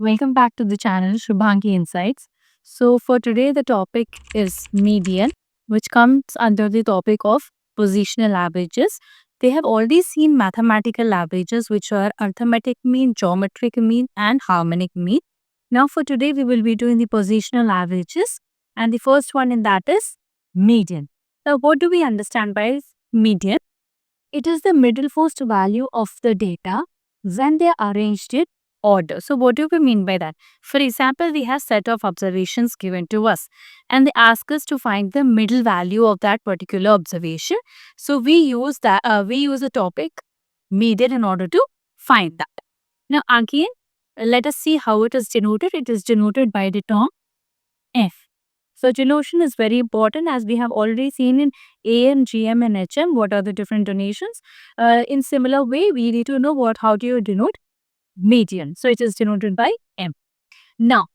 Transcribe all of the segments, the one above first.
Welcome back to the channel Shubhangi Insights. So, for today, the topic is median, which comes under the topic of positional averages. They have already seen mathematical averages, which are arithmetic mean, geometric mean, and harmonic mean. Now, for today, we will be doing the positional averages, and the first one in that is median. Now, what do we understand by median? It is the middle first value of the data when they are arranged in order. So what do we mean by that? For example, we have set of observations given to us and they ask us to find the middle value of that particular observation. So we use a topic median in order to find that. Now again, let us see how it is denoted. It is denoted by the term F. So denotation is very important as we have already seen in AM, GM and HM what are the different donations. In similar way, we need to know how do you denote median. So it is denoted by M. Now,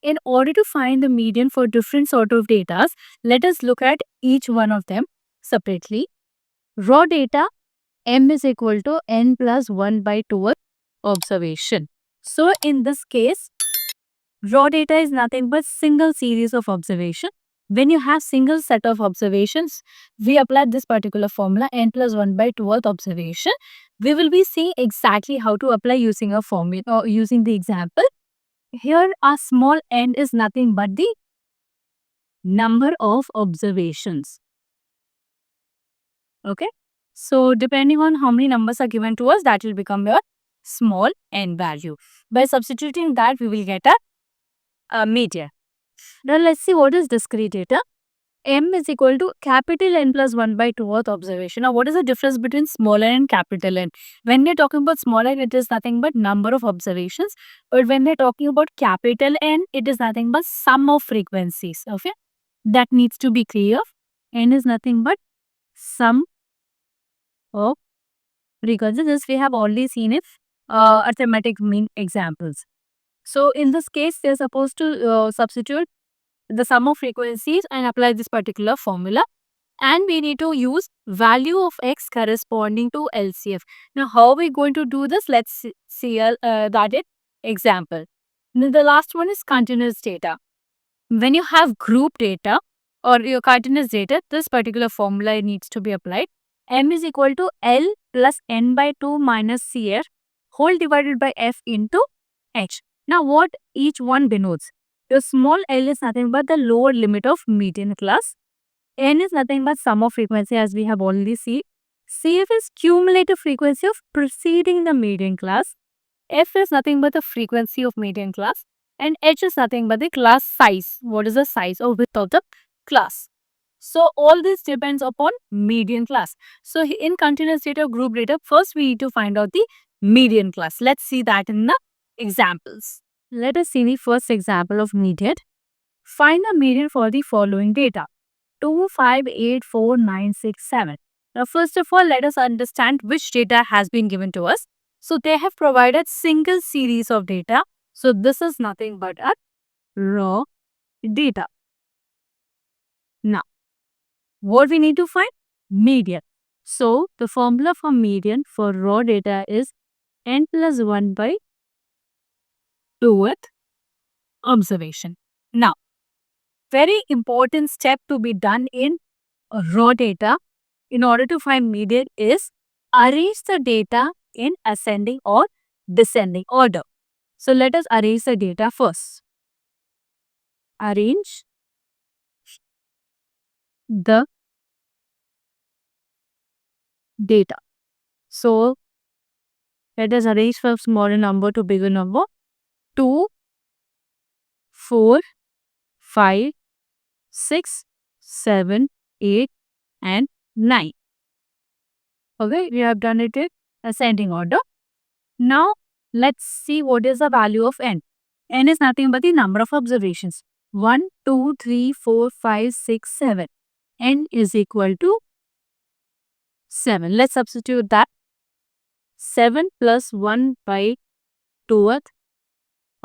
in order to find the median for different sort of data, let us look at each one of them separately. Raw data, M is equal to N plus 1 by 2 observation. So in this case, raw data is nothing but single series of observation. When you have single set of observations, we apply this particular formula n plus 1 by 2th observation. We will be seeing exactly how to apply using a formula or using the example. Here our small n is nothing but the number of observations. Okay. So depending on how many numbers are given to us, that will become your small n value. By substituting that, we will get a median. Now let's see what is discrete data. M is equal to capital N plus 1 by 2th observation. Now what is the difference between small n and capital N? When we are talking about small n, it is nothing but number of observations. But when we are talking about capital N, it is nothing but sum of frequencies. Okay. That needs to be clear. N is nothing but sum of frequencies. This we have already seen it arithmetic mean examples. So in this case, they are supposed to substitute the sum of frequencies and apply this particular formula. And we need to use value of x corresponding to LCF. Now, how are we going to do this? Let's see that in example. Now, the last one is continuous data. When you have group data or your continuous data, this particular formula needs to be applied. M is equal to L plus N by 2 minus CF whole divided by F into H. Now, what each one denotes? Your small l is nothing but the lower limit of median class. N is nothing but sum of frequency as we have already seen. CF is cumulative frequency of preceding the median class. F is nothing but the frequency of median class. And H is nothing but the class size. What is the size or width of the class? So all this depends upon median class. So in continuous data, group data, first we need to find out the median class. Let's see that in the examples. Let us see the first example of median. Find the median for the following data. 2, 5, 8, 4, 9, 6, 7. Now, first of all, let us understand which data has been given to us. So, they have provided single series of data. So, this is nothing but a raw data. Now, what we need to find? Median. So, the formula for median for raw data is n plus 1 by 2th observation. Now, very important step to be done in raw data in order to find median is arrange the data in ascending or descending order. So let us arrange the data first. Arrange the data. So let us arrange from smaller number to bigger number. 2, 4, 5, 6, 7, 8 and 9. Okay, we have done it in ascending order. Now, let's see what is the value of n. N is nothing but the number of observations. 1, 2, 3, 4, 5, 6, 7. N is equal to 7. Let's substitute that. 7 plus 1 by 2th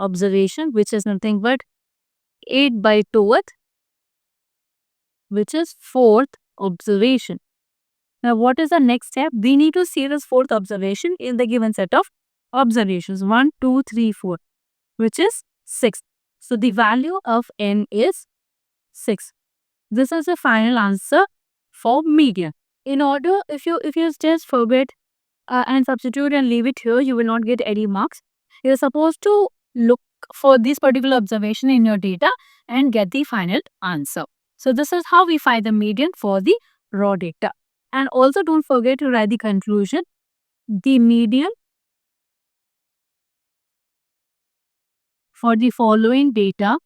observation, which is nothing but 8 by 2th, which is 4th observation. Now, what is the next step? We need to see this 4th observation in the given set of observations. 1, 2, 3, 4. which is 6. So the value of n is 6. This is the final answer for median. In order, if you just forget and substitute and leave it here, you will not get any marks. You're supposed to look for this particular observation in your data and get the final answer. So this is how we find the median for the raw data. And also don't forget to write the conclusion. The median for the following data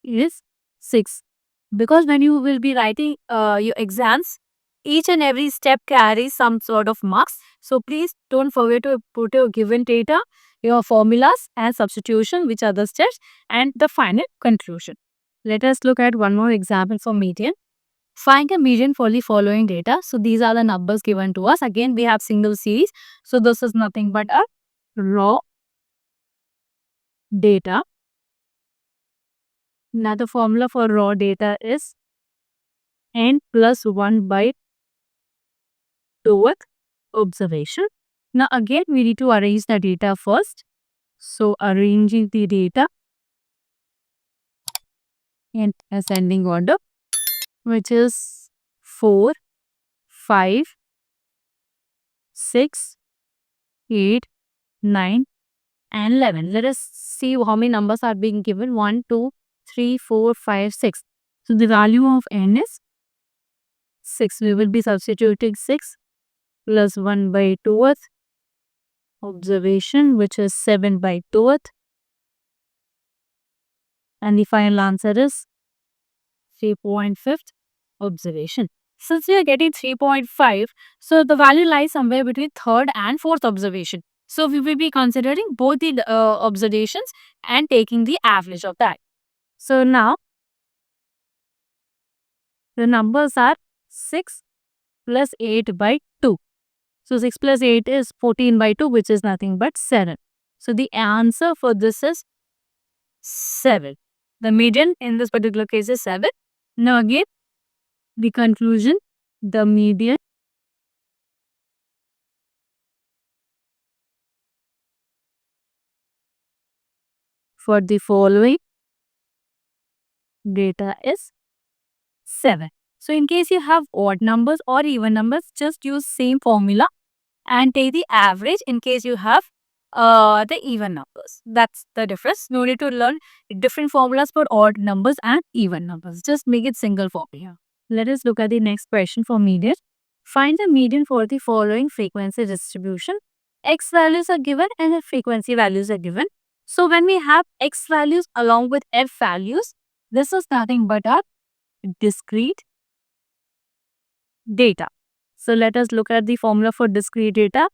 is 6. Because when you will be writing your exams, each and every step carries some sort of marks. So please don't forget to put your given data, your formulas and substitution, which are the steps, and the final conclusion. Let us look at one more example for median. Find a median for the following data. So these are the numbers given to us. Again, we have single series. So this is nothing but a raw data. Now the formula for raw data is n plus 1 by 2th observation. Now again, we need to arrange the data first. So arranging the data in ascending order, which is 4, 5, 6, 8, 9 and 11. Let us see how many numbers are being given. 1, 2, 3, 4, 5, 6. So the value of n is 6. We will be substituting 6 plus 1 by 2th observation, which is 7 by 2th. And the final answer is 3.5th observation. Since we are getting 3.5, so the value lies somewhere between 3rd and 4th observation. So we will be considering both the observations and taking the average of that. So now the numbers are 6 plus 8 by 2. So 6 plus 8 is 14 by 2, which is nothing but 7. So the answer for this is 7. The median in this particular case is 7. Now again, the conclusion, the median for the following data is 7. So in case you have odd numbers or even numbers, just use same formula and take the average in case you have the even numbers. That's the difference. No need to learn different formulas for odd numbers and even numbers. Just make it single formula. Let us look at the next question for median. Find the median for the following frequency distribution. X values are given and the frequency values are given. So when we have X values along with F values, this is nothing but our discrete data. So let us look at the formula for discrete data.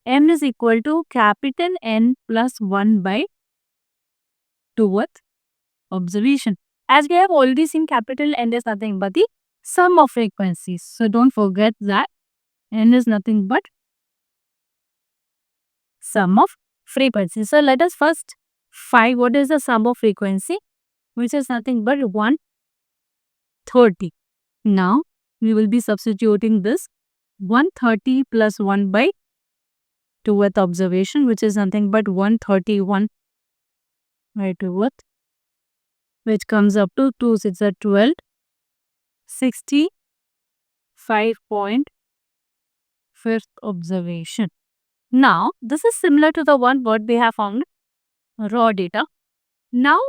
M is equal to capital N plus 1 by 2th observation. As we have already seen, capital N is nothing but the sum of frequencies. So don't forget that N is nothing but sum of frequencies. So let us first find what is the sum of frequency, which is nothing but 130. Now we will be substituting this 130 plus 1 by 2th observation, which is nothing but 131 by 2th, which comes up to 2 6 are 12, 65.5th observation. Now this is similar to the one what we have found raw data. Now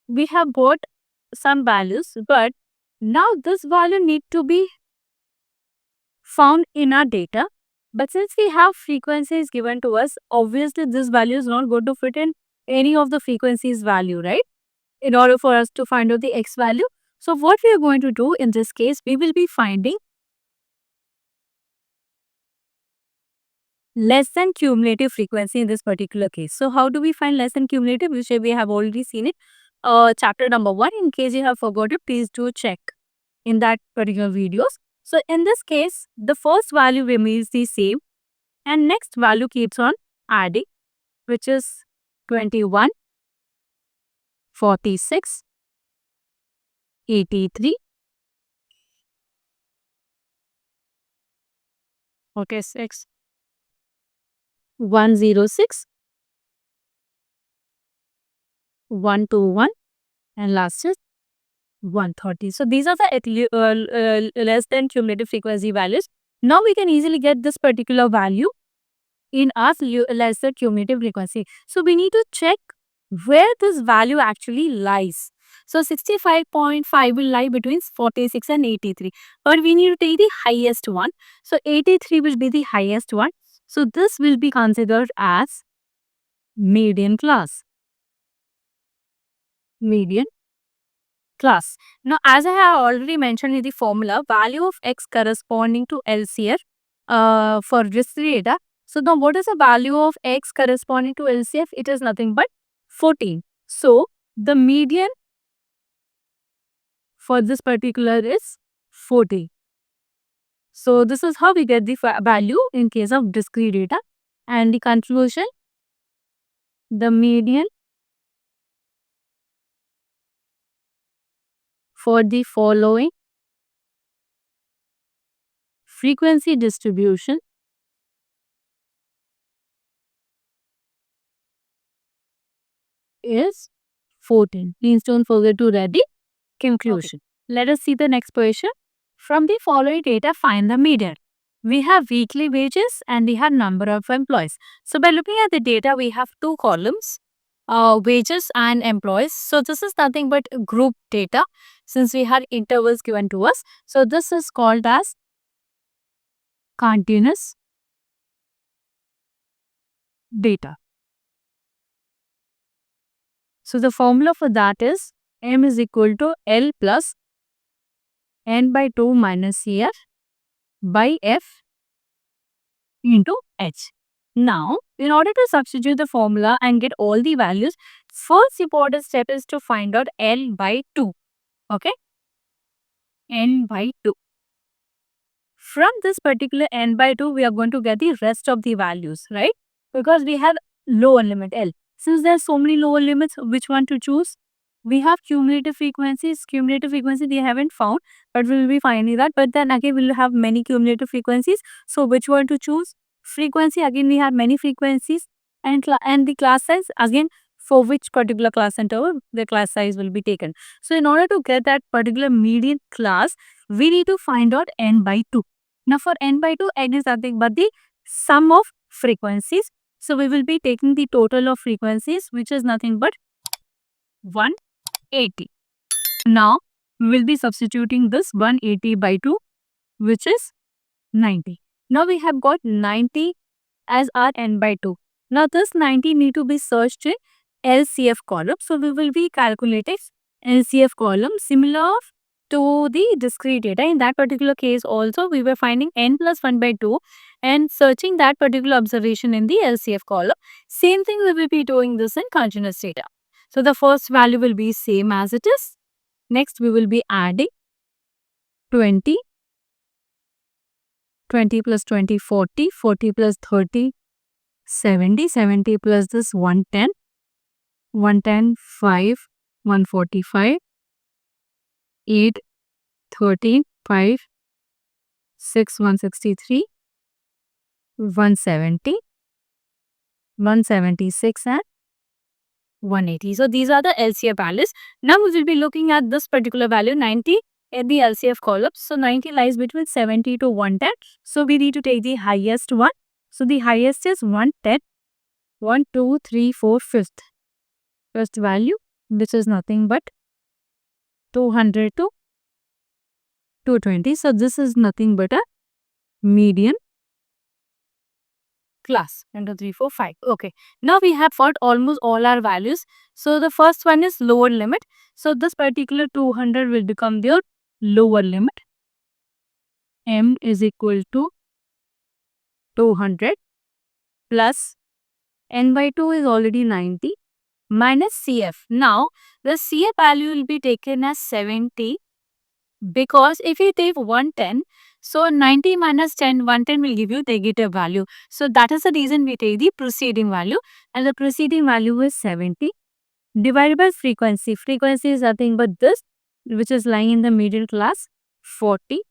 we have got some values, but now this value need to be found in our data. But since we have frequencies given to us, obviously this value is not going to fit in any of the frequencies value, right? In order for us to find out the X value. So what we are going to do in this case, we will be finding less than cumulative frequency in this particular case. So how do we find less than cumulative? Which we have already seen it. Chapter number 1. In case you have forgotten, please do check in that particular videos. So in this case, the first value remains the same and next value keeps on adding, which is 21, 46, 83, Okay, 6, 106, 121, and last is 130. So these are the less than cumulative frequency values. Now we can easily get this particular value in our lesser cumulative frequency. So we need to check where this value actually lies. So 65.5 will lie between 46 and 83. But we need to take the highest one. So 83 will be the highest one. So this will be considered as median class. Median class. Now, as I have already mentioned in the formula, value of x corresponding to LCF for discrete data. So, now what is the value of x corresponding to LCF? It is nothing but 14. So, the median for this particular is 40. So, this is how we get the value in case of discrete data. And the conclusion, the median for the following frequency distribution is 14. Please don't forget to write the conclusion. Okay. Let us see the next question. From the following data, find the median. We have weekly wages and we have number of employees. So by looking at the data, we have two columns, wages and employees. So this is nothing but group data since we had intervals given to us. So this is called as continuous data. So the formula for that is M is equal to L plus N by 2 minus CF by F into H. Now, in order to substitute the formula and get all the values, first important step is to find out L by 2. Okay? N by 2. From this particular N by 2, we are going to get the rest of the values, right? Because we have lower limit L. Since there are so many lower limits, which one to choose? We have cumulative frequencies. Cumulative frequency they haven't found, but we will be finding that. But then again, we will have many cumulative frequencies. So which one to choose? Frequency, again we have many frequencies, and the class size, again for which particular class interval the class size will be taken. So in order to get that particular median class, we need to find out N by 2. Now for N by 2, N is nothing but the sum of frequencies. So we will be taking the total of frequencies, which is nothing but 180. Now we will be substituting this 180 by 2, which is 90. Now we have got 90 as our N by 2. Now this 90 need to be searched in LCF column. So we will be calculating LCF column similar to the discrete data. In that particular case also, we were finding N plus 1 by 2 and searching that particular observation in the LCF column. Same thing we will be doing this in continuous data. So the first value will be same as it is. Next we will be adding 20, 20 plus 20, 40, 40 plus 30, 70, 70 plus this 110, 110, 5, 145, 8, 13, 5, 6, 163, 170, 176 and 180. So these are the LCF values. Now we will be looking at this particular value 90 in the LCF column. So 90 lies between 70 to 110. So we need to take the highest one. So the highest is 110. 1, 2, 3, 4, 5th. First value, which is nothing but 200 to 220. So this is nothing but a median class. 1, 2, 3, 4, 5. Okay. Now we have got almost all our values. So the first one is lower limit. So this particular 200 will become their lower limit. M is equal to 200 plus N by 2 is already 90 minus CF. Now the CF value will be taken as 70 because if you take 110, so 90 minus 10, 110 will give you negative value. So that is the reason we take the preceding value, and the preceding value is 70 divided by frequency. Frequency is nothing but this, which is lying in the middle class, 40,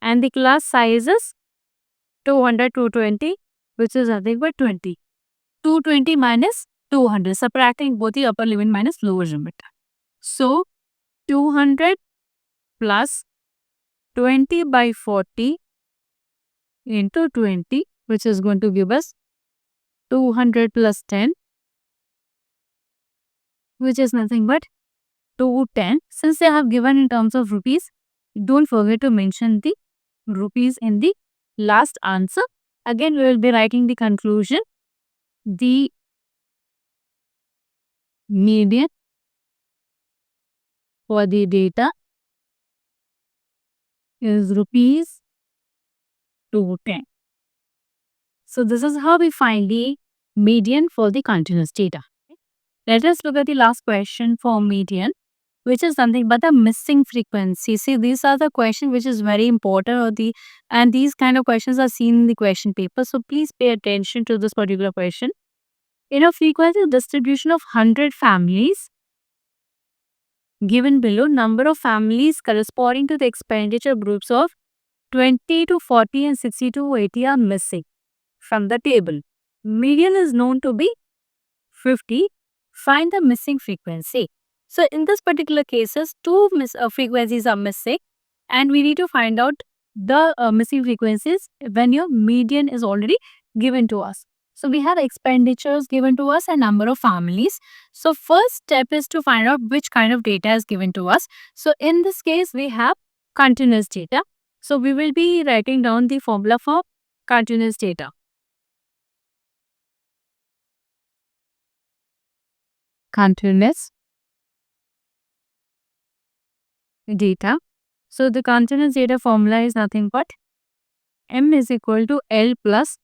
and the class size is 200, 220, which is nothing but 20. 220 minus 200, subtracting both the upper limit minus lower limit. So 200 plus 20 by 40 into 20, which is going to give us 200 plus 10, which is nothing but 210. Since they have given in terms of rupees, don't forget to mention the rupees in the last answer. Again, we will be writing the conclusion. The median for the data is rupees 210. So this is how we find the median for the continuous data. Let us look at the last question for median, which is something but the missing frequency. See, these are the questions which is very important, and these kind of questions are seen in the question paper. So please pay attention to this particular question. In a frequency distribution of 100 families, given below, number of families corresponding to the expenditure groups of 20 to 40 and 60 to 80 are missing from the table. Median is known to be 50. Find the missing frequency. So in this particular cases, two frequencies are missing, and we need to find out the missing frequencies when your median is already given to us. So we have expenditures given to us and number of families. So first step is to find out which kind of data is given to us. So in this case, we have continuous data. So we will be writing down the formula for continuous data. Continuous data. So the continuous data formula is nothing but M is equal to L plus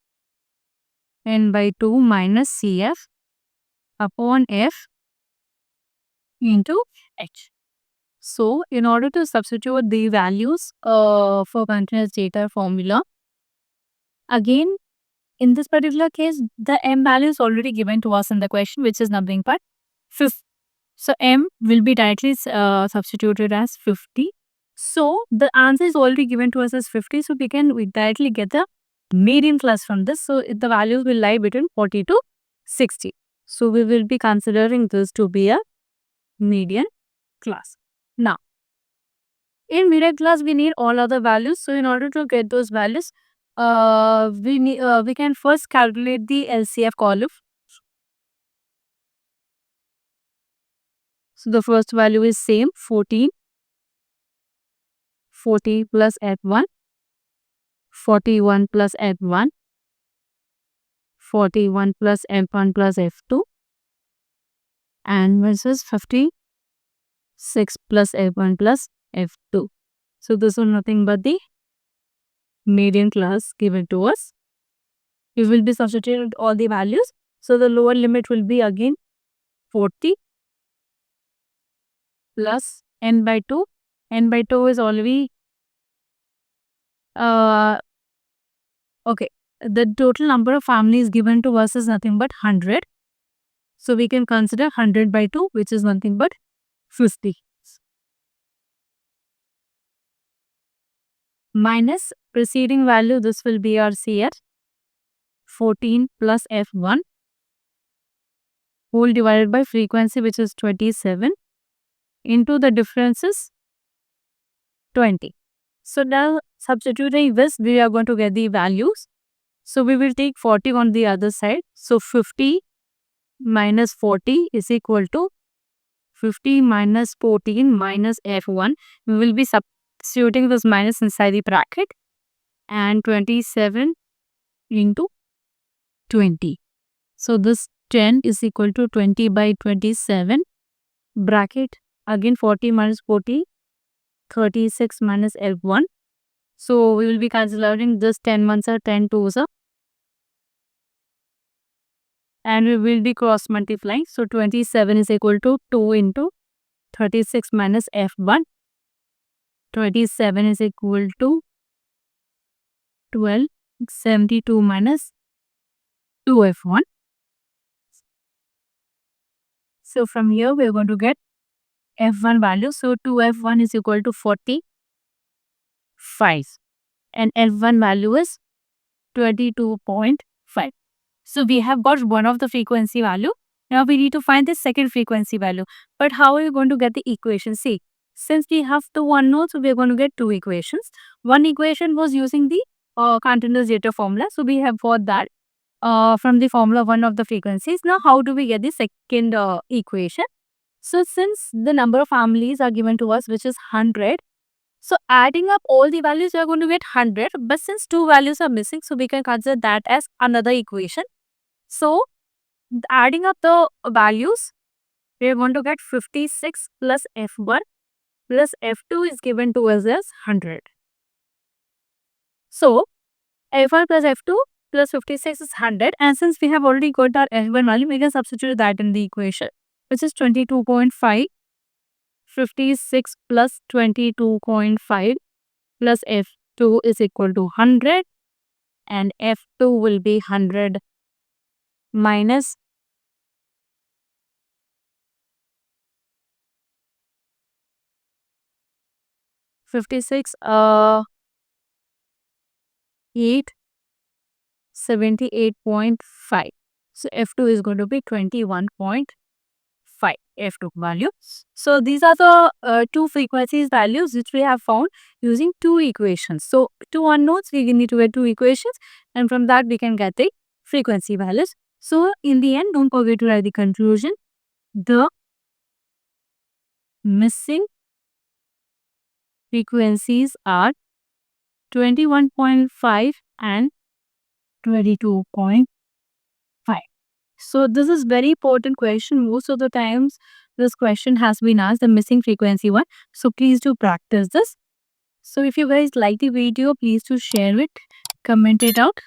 N by 2 minus CF upon F into H. So in order to substitute the values for continuous data formula, again in this particular case, the M value is already given to us in the question, which is nothing but 50. So M will be directly substituted as 50. So the answer is already given to us as 50. So we directly get the median class from this. So the values will lie between 40 to 60. So we will be considering this to be a median class. Now, in median class, we need all other values. So in order to get those values, we can first calculate the LCF column. So the first value is same, 14. 40 plus F1, 41 plus F1, 41 plus F1 plus F2, and versus 56 plus F1 plus F2. So this is nothing but the median class given to us. We will be substituting all the values. So the lower limit will be again 40 plus N by 2. N by 2 is already okay. The total number of families given to us is nothing but 100. So we can consider 100 by 2, which is nothing but 50. Minus preceding value, this will be our CF. 14 plus F1 whole divided by frequency, which is 27, into the differences 20. So now substituting this, we are going to get the values. So we will take 40 on the other side. So 50 minus 40 is equal to 50 minus 14 minus F1. We will be substituting this minus inside the bracket, and 27 into 20. So this 10 is equal to 20 by 27 bracket, again 40 minus 40, 36 minus F1. So we will be considering this 10 ones are 10 twos are, and we will be cross multiplying. So 27 is equal to 2 into 36 minus F1. 27 is equal to 12. 72 minus 2F1. So from here we are going to get F1 value. So 2F1 is equal to 45, and F1 value is 22.5. So we have got one of the frequency value. Now we need to find the second frequency value. But how are you going to get the equation? See, since we have two unknowns, so we are going to get two equations. One equation was using the continuous data formula. So we have got that from the formula one of the frequencies. Now how do we get the second equation? So since the number of families are given to us, which is 100, so adding up all the values, we are going to get 100. But since two values are missing, so we can consider that as another equation. So adding up the values, we are going to get 56 plus F1 plus F2 is given to us as 100. So F1 plus F2 plus 56 is 100. And since we have already got our F1 value, we can substitute that in the equation, which is 22.5. 56 plus 22.5 plus F2 is equal to 100, and F2 will be 100 minus 56, 78.5. So F2 is going to be 21.5 F2 value. So these are the two frequencies values which we have found using two equations. So two unknowns, we need to get two equations, and from that we can get the frequency values. So in the end, don't forget to write the conclusion. The missing frequencies are 21.5 and 22.5. So this is very important question. Most of the times this question has been asked, the missing frequency one. So please do practice this. So if you guys like the video, please do share it, comment it out.